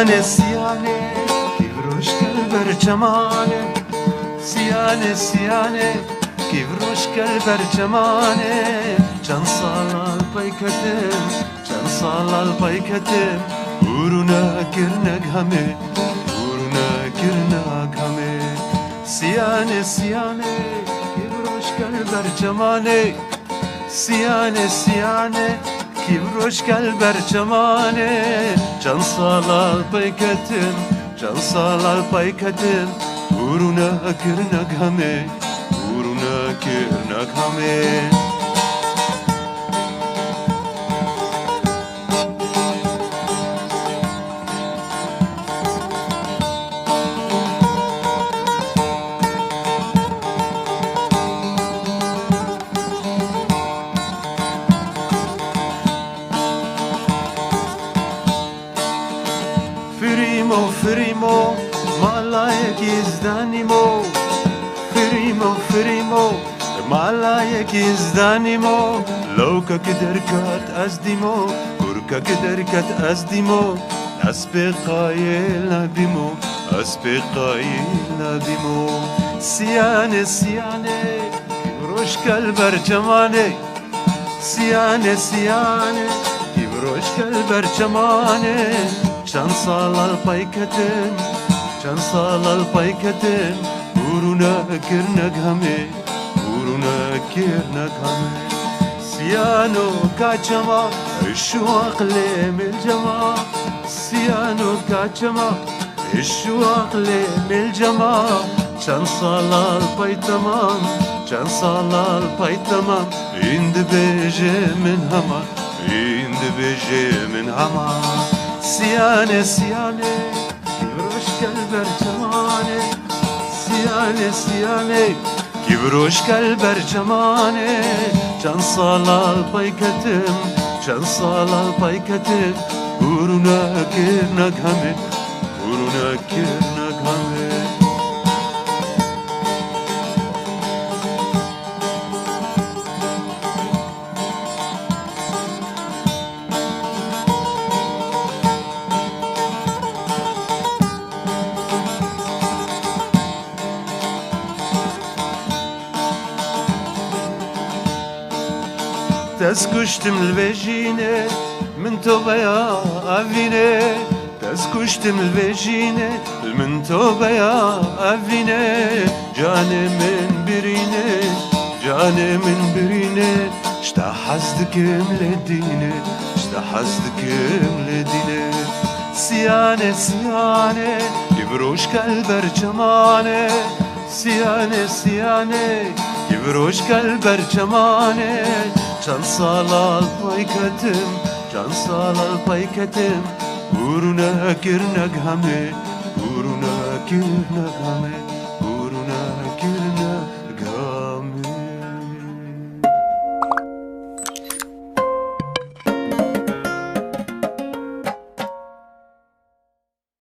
Siyane kivroş kelber cemane Siyane kivroş kelber cemane Can salal payketim Can salal payketim Uğruna girnek hame Uğruna girnek hame Siyane kivroş kelber cemane Siyane kivroş kelber cemane Can salal payketim Can salal payketim Uğruna girnek hame Uğruna girnek hame Frimo, malayek izdanimo Frimo, malayek izdanimo Lowka kederkat azdimo Kurka kederkat azdimo Aspe qayel nabimo Aspe qayel nabimo Siyane kivroş kelber cemane Siyane kivroş kelber cemane Can salal payketim Can salal payketim Uğruna girnek hame Uğruna girnek hame Siyano kaçama Şu aklim ilcama Siyano kaçama Şu aklim ilcama Can salal pay tamam Can salal pay tamam İndi beje min hama İndi beje min hama Siyane kivroş kelber cemane Siyane kivroş kelber cemane Can salal payketim Can salal payketim Uğruna girnek hame Uğruna girnek hame تسكشتم الفيجينة من توبيا أفينة تسكشتم الفيجينة من توبيا أفينة جاني من برينة اشتحزدك ملدينة Siyane kivroş kelber cemane Siyane kivroş kelber cemane Can salal payketim Can salal payketim Uğruna girnek hame Uğruna girnek hame